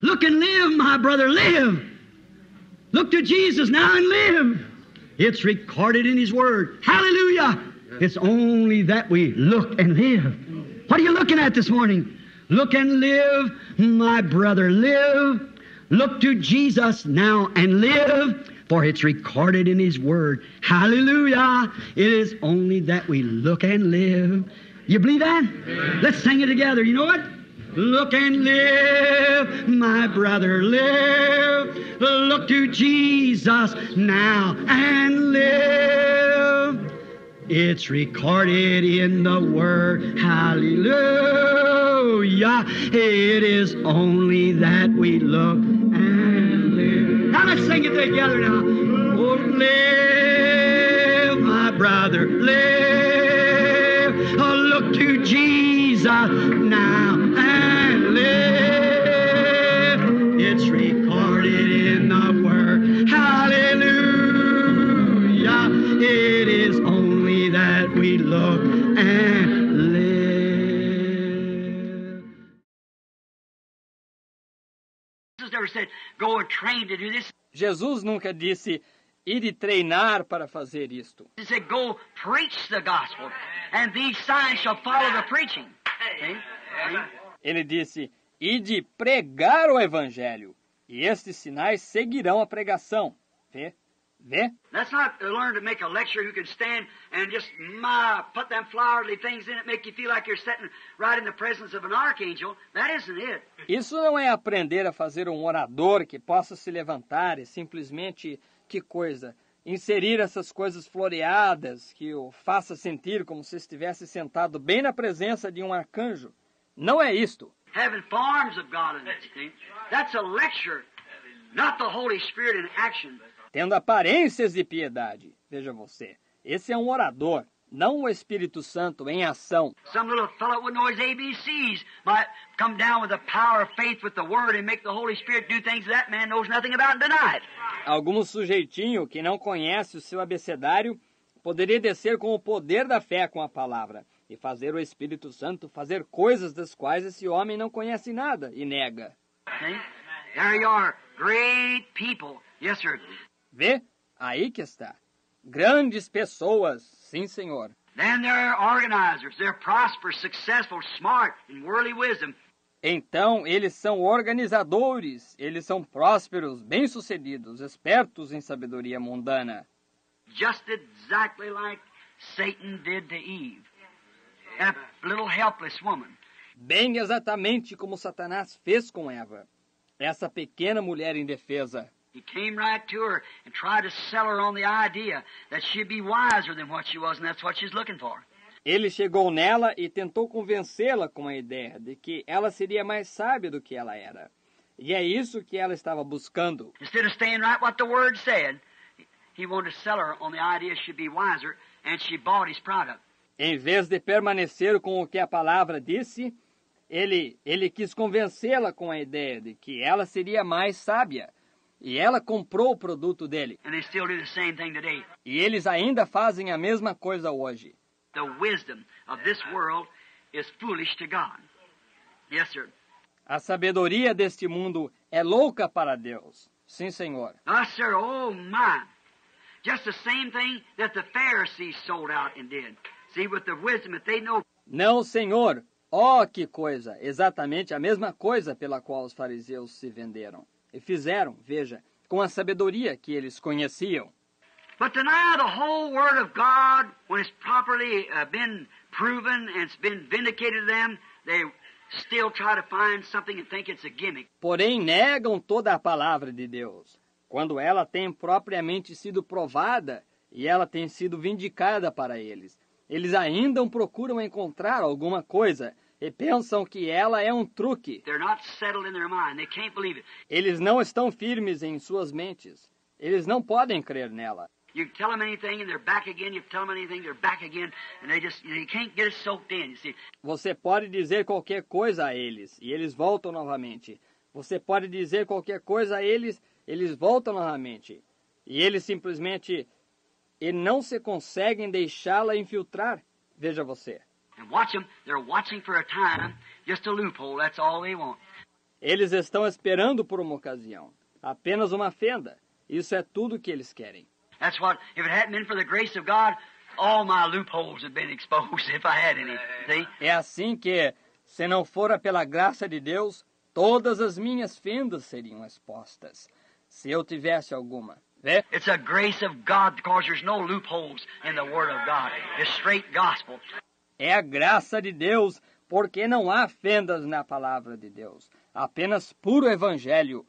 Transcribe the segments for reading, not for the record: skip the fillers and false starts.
Look and live, my brother, live. Look to Jesus now and live. It's recorded in His Word. Hallelujah. It's only that we look and live. What are you looking at this morning? Look and live, my brother, live. Look to Jesus now and live, for it's recorded in His Word. Hallelujah. It is only that we look and live. You believe that? Amen. Let's sing it together. You know what? Look and live, my brother, live. Look to Jesus now and live. It's recorded in the Word. Hallelujah. It is only that we look and live. Now let's sing it together now. Oh, live, my brother, live. Oh, look to Jesus now and live. It's recorded in the Word. Hallelujah. It is only that we look and live. Jesus never said, go and train to do this. Jesus nunca disse, ide treinar para fazer isto. He said, go preach the gospel, and these signs shall follow the preaching. See? Ele disse, ide pregar o Evangelho, e estes sinais seguirão a pregação. Vê? Vê? Let's not learn to make a lecturer who can stand and just put them flowery things in it, make you feel like you're sitting right in the presence of an archangel. That isn't it. Isso não é aprender a fazer um orador que possa se levantar e simplesmente, que coisa, inserir essas coisas floreadas que o faça sentir como se estivesse sentado bem na presença de um arcanjo. Não é isto. Having forms of God in it. See? That's a lecture, not the Holy Spirit in action. Tendo aparências de piedade. Veja você, esse é um orador, não o Espírito Santo em ação. Some little fellow that wouldn't know his ABCs might come down with the power of faith with the Word and make the Holy Spirit do things that man knows nothing about and deny it. Algum sujeitinho que não conhece o seu abecedário poderia descer com o poder da fé com a palavra e fazer o Espírito Santo fazer coisas das quais esse homem não conhece nada e nega. See? There you are, great people. Yes, sir. Vê? Aí que está. Grandes pessoas, sim, senhor. Then they're organizers. They're prosperous, successful, smart, in worldly wisdom. Então, eles são organizadores, eles são prósperos, bem-sucedidos, espertos em sabedoria mundana. Just exactly like Satan did to Eve. That little helpless woman. Bem exatamente como Satanás fez com Eva, essa pequena mulher indefesa. He came right to her and tried to sell her on the idea that she'd be wiser than what she was, and that's what she's looking for. Ele chegou nela e tentou convencê-la com a ideia de que ela seria mais sábia do que ela era. E é isso que ela estava buscando. Instead of staying right what the Word said, he wanted to sell her on the idea she'd be wiser, and she bought his product. Em vez de permanecer com o que a palavra disse, ele quis convencê-la com a ideia de que ela seria mais sábia. E ela comprou o produto dele. And they still do the same thing today. E eles ainda fazem a mesma coisa hoje. The wisdom of this world is foolish to God. Yes, sir. A sabedoria deste mundo é louca para Deus. Sim, senhor. Yes, sir. Oh, my. Just the same thing that the Pharisees sold out and did. See, with the wisdom that they know. Não, senhor. Oh, que coisa. Exatamente a mesma coisa pela qual os fariseus se venderam. E fizeram, veja, com a sabedoria que eles conheciam. But deny the whole Word of God when it's properly been proven and it's been vindicated to them, they still try to find something and think it's a gimmick. Porém, negam toda a palavra de Deus. Quando ela tem propriamente sido provada e ela tem sido vindicada para eles, eles ainda procuram encontrar alguma coisa e pensam que ela é um truque. They're not settled in their mind. They can't believe it. Eles não estão firmes em suas mentes. Eles não podem crer nela. You tell them anything and they're back again. You tell them anything, they're back again. And they can't get it soaked in, you see. Você pode dizer qualquer coisa a eles e eles voltam novamente. Você pode dizer qualquer coisa a eles, eles voltam novamente. E eles simplesmente não se conseguem deixá-la infiltrar. Veja você. And watch them. They're watching for a time, just a loophole. That's all they want. Eles estão esperando por uma ocasião. Apenas uma fenda. Isso é tudo que eles querem. That's what, if it hadn't been for the grace of God, all my loopholes had been exposed if I had any. See? É assim que, se não fora pela graça de Deus, todas as minhas fendas seriam expostas. Se eu tivesse alguma. Vê? It's a grace of God because there's no loopholes in the Word of God. It's straight gospel. É a graça de Deus, porque não há fendas na palavra de Deus. Apenas puro evangelho.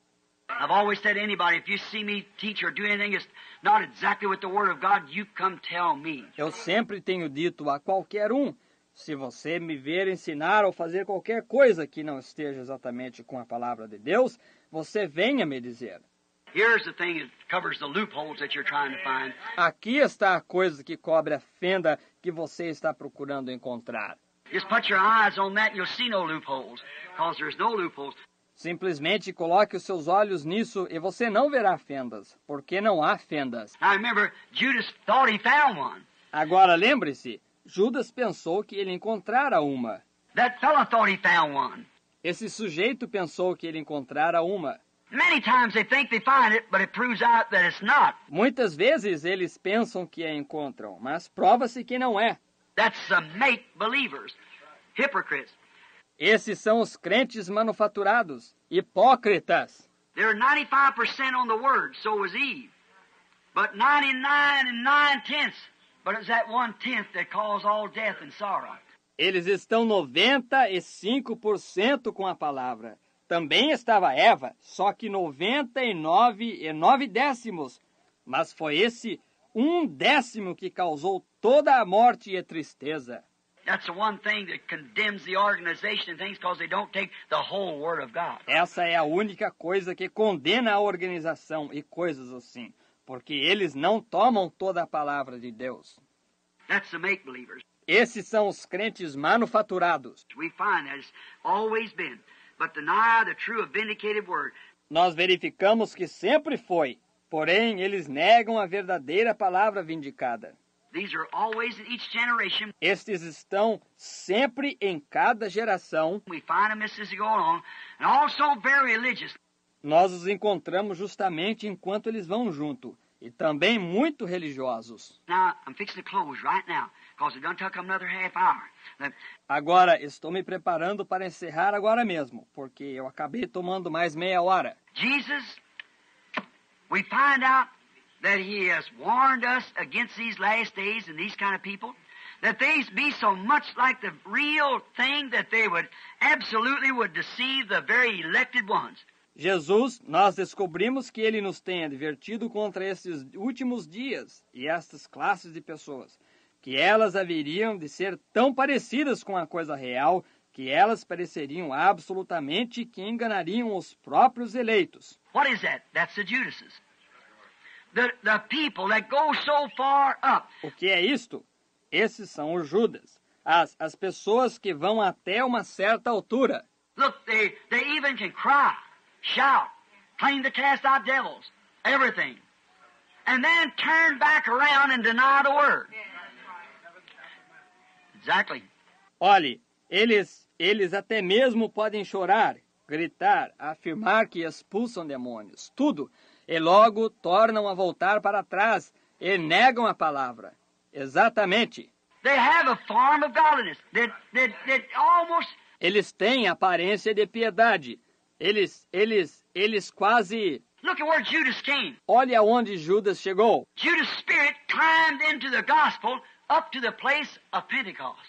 I've always said to anybody, if you see me teach or do anything that's not exactly with the Word of God, you come tell me. Eu sempre tenho dito a qualquer um, se você me ver ensinar ou fazer qualquer coisa que não esteja exatamente com a palavra de Deus, você venha me dizer. Here's the thing that covers the loopholes that you're trying to find. Aqui está a coisa que cobre a fenda que você está procurando encontrar. Just put your eyes on that and you'll see no loopholes, because there's no loopholes. Simplesmente coloque os seus olhos nisso e você não verá fendas, porque não há fendas. Now remember, Judas thought he found one. Agora lembre-se, Judas pensou que ele encontrara uma. That fella thought he found one. Esse sujeito pensou que ele encontrara uma. Many times they think they find it, but it proves out that it's not. Muitas vezes eles pensam que a encontram, mas prova-se que não é. That's the make-believers, hypocrites. Esses são os crentes manufaturados, hipócritas. They're 95% on the Word, so was Eve. But 99 and 9/10, but it's that 1/10 that caused all death and sorrow. Eles estão 95% com a palavra. Também estava Eva, só que 99 e 9/10. Mas foi esse 1/10 que causou toda a morte e a tristeza. That's the one thing that condemns the organization and things because they don't take the whole Word of God. Essa é a única coisa que condena a organização e coisas assim, porque eles não tomam toda a palavra de Deus. That's the make-believers. Esses são os crentes manufaturados. We find that it's always been, but deny the true vindicated Word. Nós verificamos que sempre foi, porém eles negam a verdadeira palavra vindicada. These are always in each generation. Estes estão sempre em cada geração. We find them as they go along, and also very religious. Nós os encontramos justamente enquanto eles vão junto, e também muito religiosos. Now, I'm fixing to close right now, because it done took another half hour. Agora, estou me preparando para encerrar agora mesmo, porque eu acabei tomando mais meia hora. Jesus, we find out that he has warned us against these last days and these kind of people, that they be so much like the real thing that they would absolutely would deceive the very elected ones. Jesus, nós descobrimos que ele nos tem advertido contra esses últimos dias e estas classes de pessoas, que elas haveriam de ser tão parecidas com a coisa real, que elas pareceriam absolutamente que enganariam os próprios eleitos. What is that? That's the Judases. The people that go so far up. O que é isto? Esses são os Judas, as pessoas que vão até uma certa altura. Look, they even can cry, shout, claim to cast out devils, everything. And then turn back around and deny the Word. Exactly. Olhe, eles até mesmo podem chorar, gritar, afirmar que expulsam demônios, tudo, e logo tornam a voltar para trás e negam a palavra. Exatamente. They have a form of godliness that almost. Eles têm aparência de piedade. Eles quase. Look at where Judas came. Olhe aonde Judas chegou. Judas' spirit climbed into the gospel up to the place of Pentecost.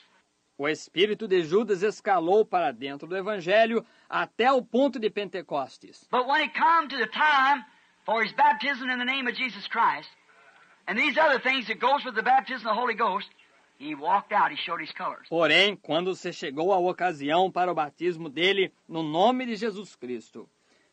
O espírito de Judas escalou para dentro do evangelho até o ponto de Pentecostes. But when it come to the time for his baptism in the name of Jesus Christ, and these other things that goes with the baptism of the Holy Ghost, he walked out, he showed his colors. Porém, quando se chegou a ocasião para o batismo dele no nome de Jesus Cristo,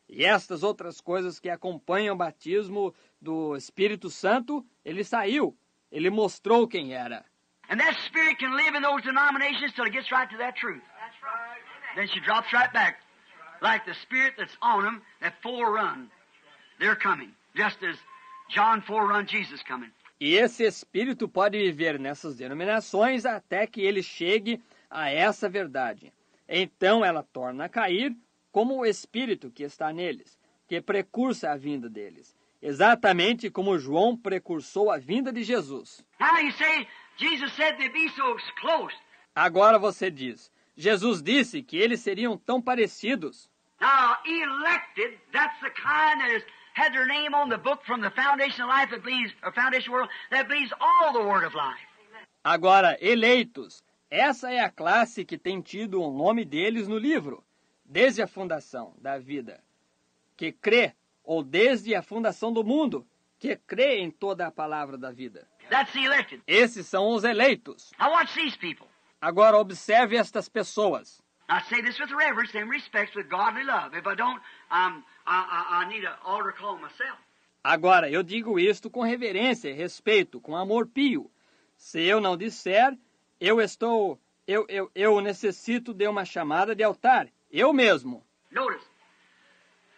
e estas outras coisas que acompanham o batismo do Espírito Santo, ele saiu, ele mostrou quem era. And that spirit can live in those denominations till it gets right to that truth. That's right. Then she drops right back, like the spirit that's on them that forerun. They're coming, just as John forerun Jesus coming. E esse espírito pode viver nessas denominações até que ele chegue a essa verdade. Então ela torna a cair, como o Espírito que está neles, que precursa a vinda deles, exatamente como João precursou a vinda de Jesus. Now you say, Jesus said they'd be so close. Agora você diz, Jesus disse que eles seriam tão parecidos. Now, elected, that's the kind that has had their name on the book from the foundation of life that believes, or foundation world, that believes all the word of life. Agora, eleitos, essa é a classe que tem tido o nome deles no livro, desde a fundação da vida, que crê, ou desde a fundação do mundo, que crê em toda a palavra da vida. That's the elected. Esses são os eleitos. Now watch these people. Agora observe estas pessoas. I say this with reverence and respect, with godly love. If I don't, I need an altar call myself. Agora, eu digo isto com reverência e respeito, com amor pio. Se eu não disser, eu necessito de uma chamada de altar. Eu mesmo. Notice,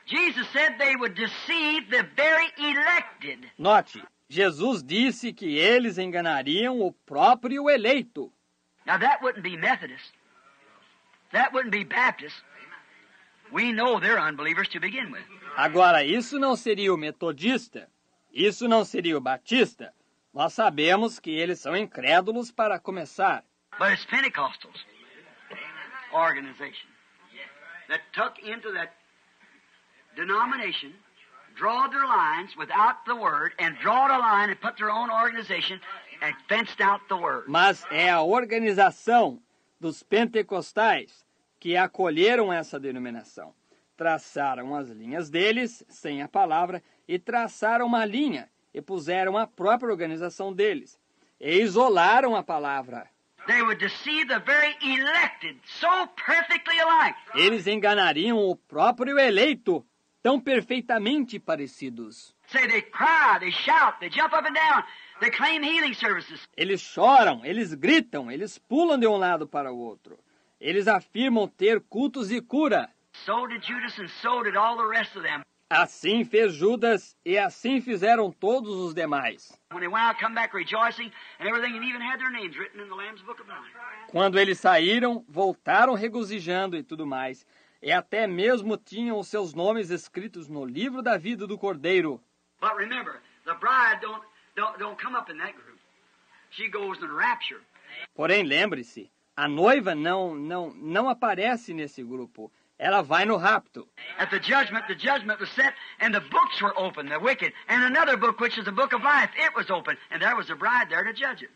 Jesus said they would deceive the very elected. Note, Jesus disse que eles enganariam o próprio eleito. Now that wouldn't be Methodist. That wouldn't be Baptist. We know they're unbelievers to begin with. Agora, isso não seria o metodista. Isso não seria o batista. Nós sabemos que eles são incrédulos para começar. But it's Pentecostals organization that took into that denomination, drawed their lines without the word, and drawed a line and put their own organization and fenced out the word. Mas é a organização dos pentecostais que acolheram essa denominação. Traçaram as linhas deles, sem a palavra, e traçaram uma linha, e puseram a própria organização deles, e isolaram a palavra. They would deceive the very elected, so perfectly alike. Eles enganariam o próprio eleito, tão perfeitamente parecidos. Say they cry, they shout, they jump up and down, they claim healing services. Eles choram, eles gritam, eles pulam de um lado para o outro. Eles afirmam ter cultos de cura. So did Judas and so did all the rest of them. Assim fez Judas e assim fizeram todos os demais. When they went out, come back rejoicing and everything, and even had their names written in the Lamb's Book of Life. Quando eles saíram, voltaram regozijando e tudo mais. E até mesmo tinham os seus nomes escritos no livro da vida do Cordeiro. But remember, the bride don't come up in that group. She goes in the rapture. Porém, lembre-se, a noiva não aparece nesse grupo. Ela vai no rapto. At the judgment was set, and the books were open, the wicked, and another book, which is the book of life, it was open, and there was a bride there to judge it.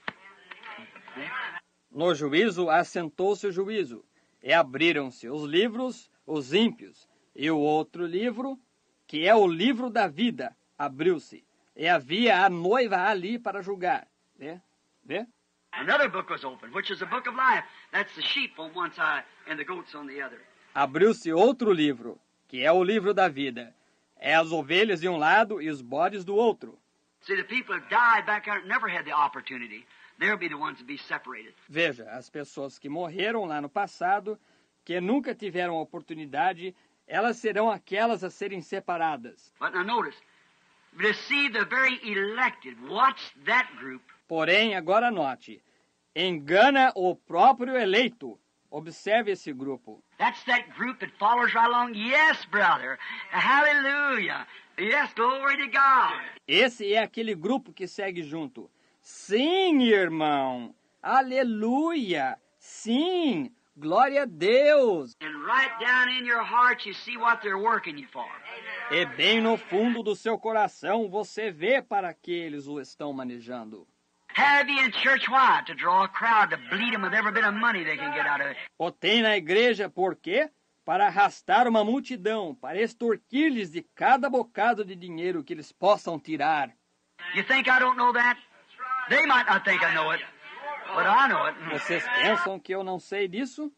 No juízo, assentou-se o juízo, e abriram-se os livros, os ímpios, e o outro livro, que é o livro da vida, abriu-se, e havia a noiva ali para julgar. Vê? Another book was open, which is the book of life. That's the sheep on one side and the goats on the other. Abriu-se outro livro, que é o livro da vida. É as ovelhas de um lado e os bodes do outro. See, the people who died back there never had the opportunity. They'll be the ones to be separated. Veja, as pessoas que morreram lá no passado, que nunca tiveram oportunidade, elas serão aquelas a serem separadas. But now notice, deceive the very elected. Watch that group. Porém, agora note, engana o próprio eleito. Observe esse grupo. That's that group that follows right along. Yes, brother. Hallelujah. Yes, glory to God. Esse é aquele grupo que segue junto. Sim, irmão. Aleluia. Sim. Glória a Deus. And right down in your heart you see what they're working you for. E bem no fundo do seu coração você vê para que eles o estão manejando. Have you in church why? To draw a crowd, to bleed them with every bit of money they can get out of it. O tem na igreja por quê? Para arrastar uma multidão, para extorquir-lhes de cada bocado de dinheiro que eles possam tirar. You think I don't know that? They might not think I know it, but I know it. Vocês pensam que eu não sei disso?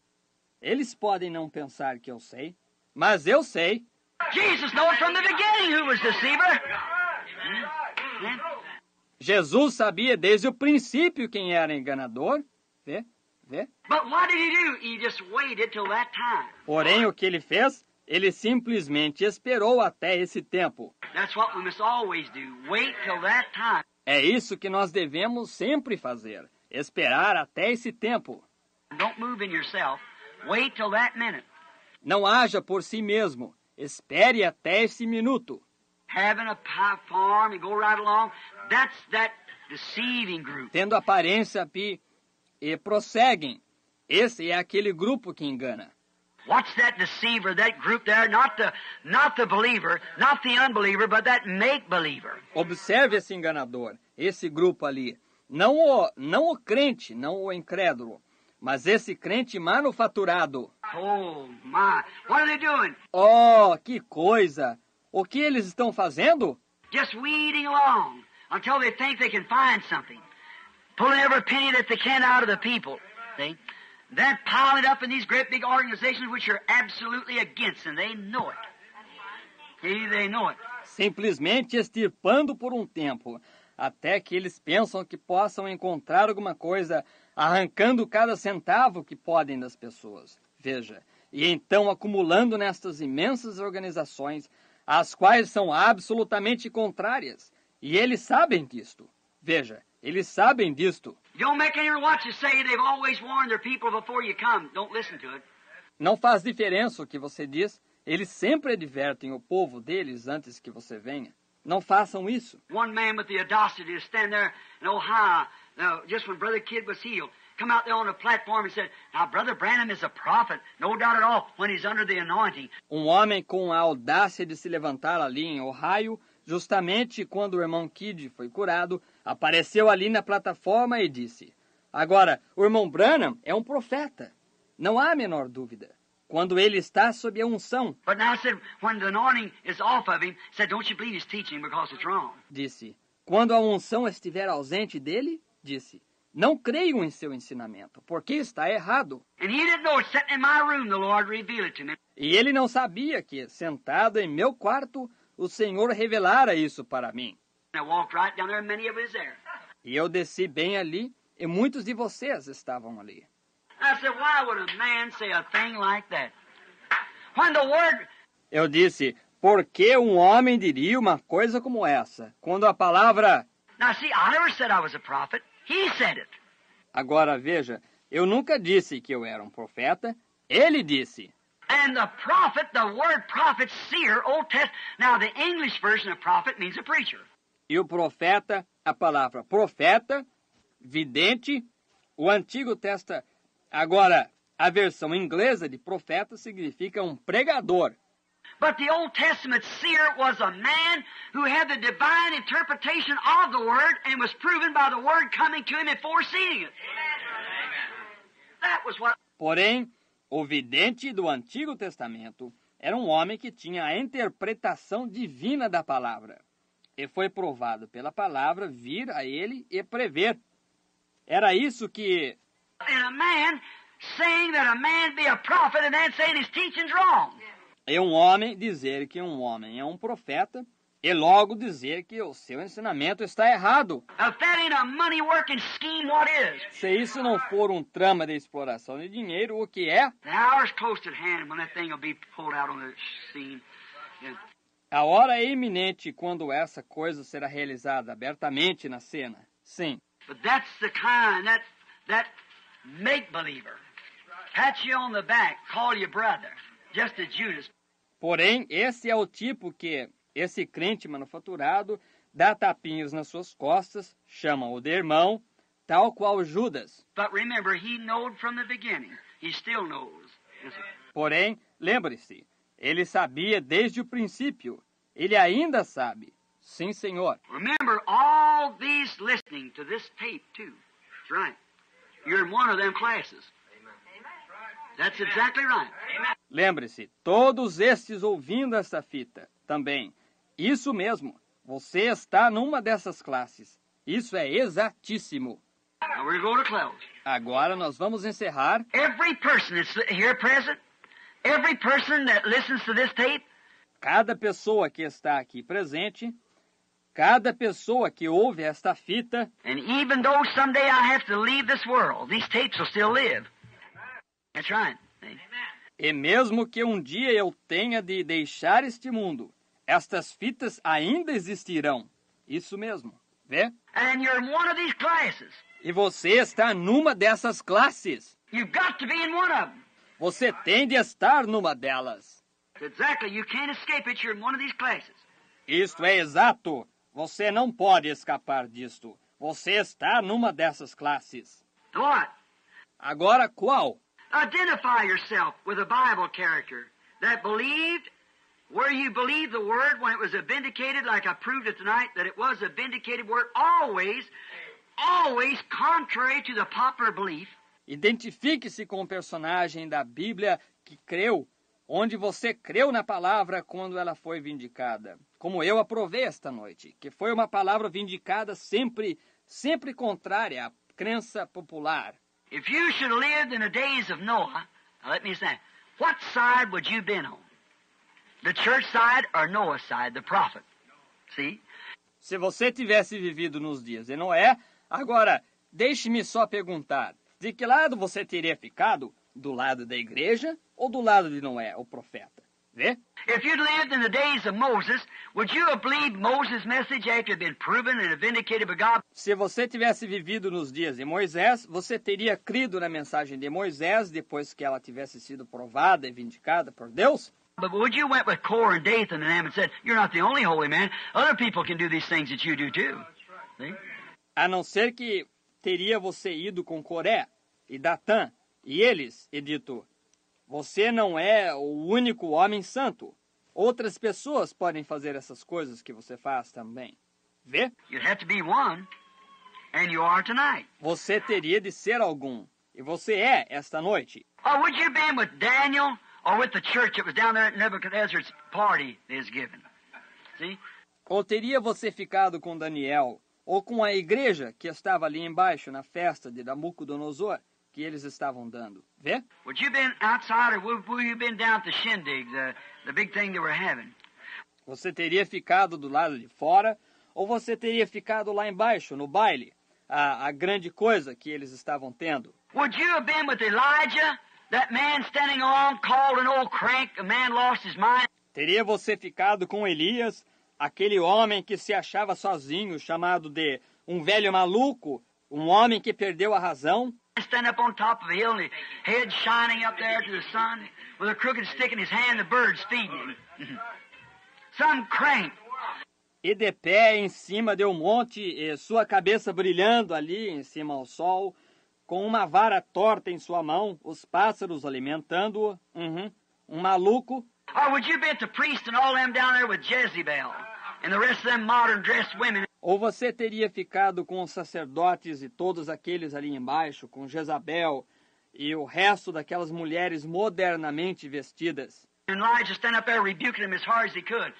Eles podem não pensar que eu sei, mas eu sei. Jesus knew from the beginning who was deceiver. Jesus sabia desde o princípio quem era enganador. Vê? But what did he do? He just waited till that time. Porém, o que ele fez? Ele simplesmente esperou até esse tempo. That's what we must always do. Wait till that time. É isso que nós devemos sempre fazer. Esperar até esse tempo. Don't move in yourself. Wait till that minute. Não haja por si mesmo. Espere até esse minuto. Having a form and go right along, that's that deceiving group. Tendo aparência e prosseguem. Esse é aquele grupo que engana. Watch that deceiver, that group there, not the believer, not the unbeliever, but that make-believer. Observe esse enganador, esse grupo ali. Não o crente, não o incrédulo, mas esse crente manufaturado. Oh, my. What are they doing? Oh, que coisa! O que eles estão fazendo? Just weeding along until they think they can find something. Pulling every penny that they can out of the people. See? Then piling it up in these great big organizations which are absolutely against, and they know it. See, they know it. Simplesmente extirpando por um tempo, até que eles pensam que possam encontrar alguma coisa, arrancando cada centavo que podem das pessoas. Veja, e então acumulando nestas imensas organizações, as quais são absolutamente contrárias. E eles sabem disto. Veja, eles sabem disto. Don't make any what you say. They've always warned their people before you come. Don't listen to it. Não faz diferença o que você diz. Eles sempre advertem o povo deles antes que você venha. Não façam isso. One man with the audacity to stand there in Ohio, just when Brother Kidd was healed, come out there on the platform and said, now Brother Branham is a prophet, no doubt at all, when he's under the anointing. Um homem com a audácia de se levantar ali em Ohio, justamente quando o irmão Kidd foi curado, apareceu ali na plataforma e disse, agora, o irmão Branham é um profeta. Não há a menor dúvida. Quando ele está sob a unção. But now said, when the anointing is off of him, said, don't you believe his teaching because it's wrong. Disse, quando a unção estiver ausente dele, disse, não creiam em seu ensinamento, porque está errado. And he didn't know it, sitting in my room, the Lord revealed it to me. E ele não sabia que, sentado em meu quarto, o Senhor revelara isso para mim. And I walked right down there, and many of us there. E eu desci bem ali, e muitos de vocês estavam ali. I said, why would a man say a thing like that? When the word... Eu disse, por que um homem diria uma coisa como essa, quando a palavra... Now see, I never said I was a prophet. He said it. Agora veja, eu nunca disse que eu era um profeta, ele disse. And the prophet, the word prophet, seer, Old Testament. Now the English version of prophet means a preacher. E o profeta, a palavra profeta, vidente, o Antigo Testamento. Agora, a versão inglesa de profeta significa um pregador. But the Old Testament seer was a man who had the divine interpretation of the word and was proven by the word coming to him and foreseeing it. That was what... Porém, o vidente do Antigo Testamento era um homem que tinha a interpretação divina da palavra. E foi provado pela palavra vir a ele e prever. Era isso que... And a man saying that a man be a prophet and then saying his teaching's wrong. É um homem dizer que um homem é um profeta e logo dizer que o seu ensinamento está errado. If that ain't a money-working scheme, what is? Se isso não for um trama de exploração de dinheiro, o que é? The hour's close at hand when that thing will be pulled out on the scene. Yeah. A hora é iminente quando essa coisa será realizada abertamente na cena. Sim. But that's the kind, that make-believer. Pat you on the back, call you brother, just as Judas. Porém, esse é o tipo que esse crente manufaturado dá tapinhos nas suas costas, chama-o de irmão, tal qual Judas. But remember, he knowed from the beginning. He still knows. Porém, lembre-se, ele sabia desde o princípio. Ele ainda sabe. Sim, Senhor. Remember, all these listening to this tape, too. That's right. You're in one of them classes. That's exactly right. Lembre-se, todos estes ouvindo essa fita também. Isso mesmo, você está numa dessas classes. Isso é exatíssimo. Now we're going to close. Agora nós vamos encerrar. Every person that's here present, every person that listens to this tape, Cada pessoa que está aqui presente, cada pessoa que ouve esta fita, and even though someday I have to leave this world, these tapes will still live. That's right. See? e mesmo que um dia eu tenha de deixar este mundo, estas fitas ainda existirão. Isso mesmo, vê? And you're in one of these classes. E você está numa dessas classes. You've got to be in one of them. Você tem de estar numa delas. Exactly. You can't escape it. You're in one of these classes. Isto é exato. Você não pode escapar disto. Você está numa dessas classes. What? Agora qual? Identify yourself with a Bible character that believed where you believed the Word when it was a vindicated, like I proved it tonight, that it was a vindicated Word, always contrary to the popular belief. Identifique-se com o personagem da Bíblia que creu, onde você creu na palavra quando ela foi vindicada. Como eu aprovei esta noite, que foi uma palavra vindicada sempre contrária à crença popular. If you should have lived in the days of Noah, now let me say, what side would you been on? The church side or Noah's side, the prophet? See? Se você tivesse vivido nos dias de Noé, agora, deixe-me só perguntar, de que lado você teria ficado? Do lado da igreja ou do lado de Noé, o profeta? Vê? If you'd lived in the days of Moses, would you have believed Moses' message after it had been proven and vindicated by God? Se você tivesse vivido nos dias de Moisés, você teria crido na mensagem de Moisés depois que ela tivesse sido provada e vindicada por Deus? But would you went with Korah and Dathan and them and said, you're not the only holy man. Other people can do these things that you do too. See? A não ser que teria você ido com Coré e Datã e eles, e dito, você não é o único homem santo. Outras pessoas podem fazer essas coisas que você faz também. Vê? You'd have to be one, and you are tonight. Você teria de ser algum, e você é esta noite. Or would you been with Daniel or with the church that was down there at Nebuchadnezzar's party they was given? See? Ou teria você ficado com Daniel, ou com a igreja que estava ali embaixo na festa de Nabucodonosor, que eles estavam dando. Vê? Would you been outside or would you been down at the shindig, the big thing they were having? Você teria ficado do lado de fora, ou você teria ficado lá embaixo, no baile, a grande coisa que eles estavam tendo? Would you have been with Elijah, that man standing along called an old crank, a man lost his mind? Teria você ficado com Elias, aquele homem que se achava sozinho, chamado de um velho maluco, um homem que perdeu a razão? Stand up on top of a hill and his head shining up there to the sun with a crooked stick in his hand, the birds feeding him. Some crank. E de pé em cima de um monte, e sua cabeça brilhando ali em cima ao sol, com uma vara torta em sua mão, os pássaros alimentando-o. Um maluco. Or would you bet the priest and all them down there with Jezebel and the rest of them modern dressed women? Ou você teria ficado com os sacerdotes e todos aqueles ali embaixo, com Jezabel e o resto daquelas mulheres modernamente vestidas? And Elijah stand up there rebuking them as hard as he could.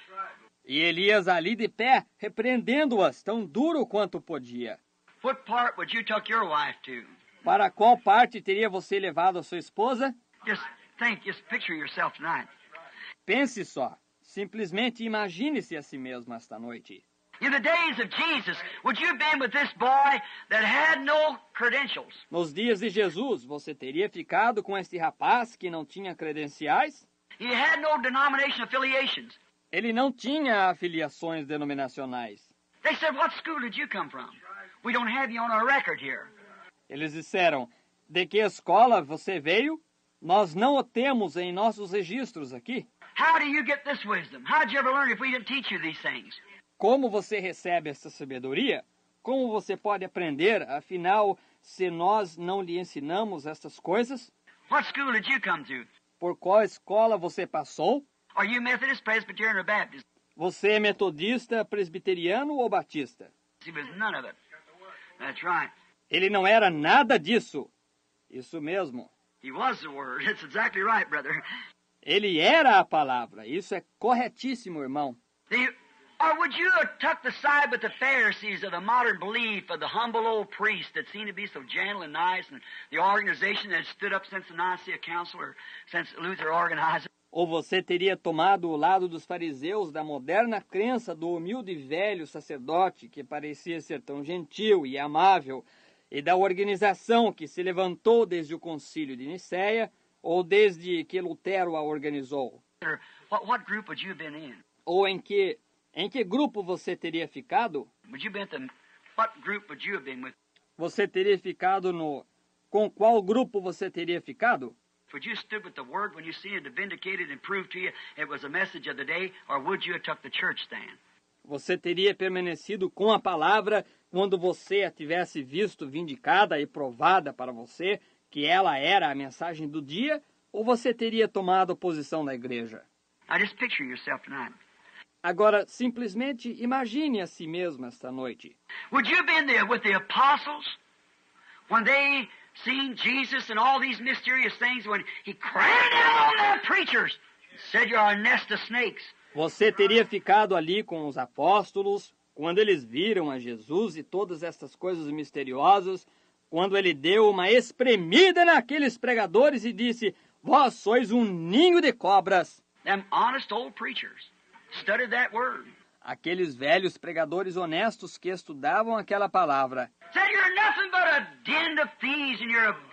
E Elias ali de pé, repreendendo-as tão duro quanto podia. What part would you took your wife to? Para qual parte teria você levado a sua esposa? Just think, just picture yourself tonight. Pense só. Simplesmente imagine-se a si mesmo esta noite. In the days of Jesus, would you have been with this boy that had no credentials? Nos dias de Jesus, você teria ficado com este rapaz que não tinha credenciais? He had no denomination affiliations. Ele não tinha afiliações denominacionais. They said, what school did you come from? We don't have you on our record here. Eles disseram, de que escola você veio? Nós não o temos em nossos registros aqui. How do you get this wisdom? How did you ever learn if we didn't teach you these things? Como você recebe essa sabedoria? Como você pode aprender, afinal, se nós não lhe ensinamos estas coisas? What school did you come to? Por qual escola você passou? Are you Methodist, Presbyterian, or Baptist? Você é metodista, presbiteriano ou batista? He was none of it. That's right. Ele não era nada disso. Isso mesmo. He was the Word. That's exactly right, brother. Ele era a palavra. Isso é corretíssimo, irmão. Or would you have took the side with the Pharisees of the modern belief of the humble old priest that seemed to be so gentle and nice, and the organization that had stood up since the Nicene Council or since Luther organized it? Ou você teria tomado o lado dos fariseus da moderna crença do humilde velho sacerdote que parecia ser tão gentil e amável, e da organização que se levantou desde o concílio de Nicéia, ou desde que Lutero a organizou? Or what group would you have been in? Ou em que grupo você teria ficado? Would you been the, what group would you have been with? Você teria ficado no... Com qual grupo você teria ficado? Would you have stood with the Word when you seen it vindicated and proved to you it was a message of the day, or would you have took the church stand? Você teria permanecido com a palavra quando você a tivesse visto vindicada e provada para você que ela era a mensagem do dia, ou você teria tomado a posição da igreja? Now just picture yourself tonight. Agora, simplesmente imagine a si mesmo esta noite. Would you have been there with the apostles when they seen Jesus and all these mysterious things, when he cried out on their preachers and said, "You're a nest of snakes"? Você teria ficado ali com os apóstolos quando eles viram a Jesus e todas estas coisas misteriosas, quando ele deu uma espremida naqueles pregadores e disse: "Vós sois um ninho de cobras." Them honest old preachers studied that word. Aqueles velhos pregadores honestos que estudavam aquela palavra. Said, "You're nothing but a den of thieves, and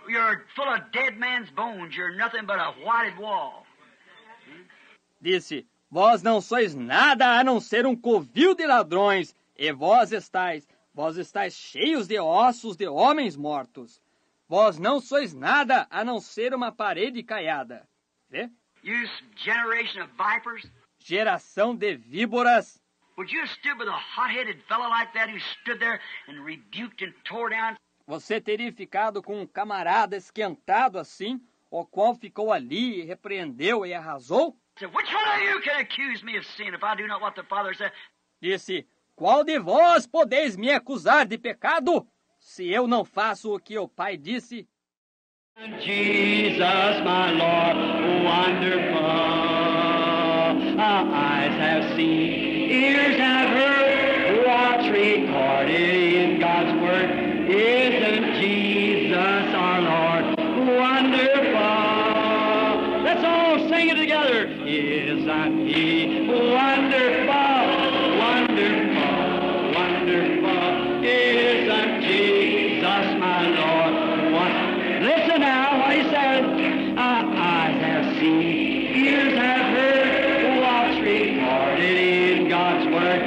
you're full of dead man's bones. You're nothing but a whited wall." Disse: "Vós não sois nada a não ser um covil de ladrões, e vós estáis cheios de ossos de homens mortos. Vós não sois nada a não ser uma parede caiada." Vê? You generation of vipers. Geração de víboras. Would you have stood with a hot-headed fellow like that who stood there and rebuked and tore down? Você teria ficado com um camarada esquentado assim, o qual ficou ali e repreendeu e arrasou? Said, "Which one of you can accuse me of sin if I do not what the Father said?" Disse: "Qual de vós podeis me acusar de pecado, se eu não faço o que o Pai disse?" Jesus, my Lord, wonderful. Eyes have seen, ears have heard, what's recorded in God's Word. Isn't Jesus our Lord wonderful? Let's all sing it together. Isn't He wonderful, wonderful, wonderful? Isn't Jesus my Lord wonderful? Listen now what He said. Eyes have seen, ears have heard, what's recorded in God's Word.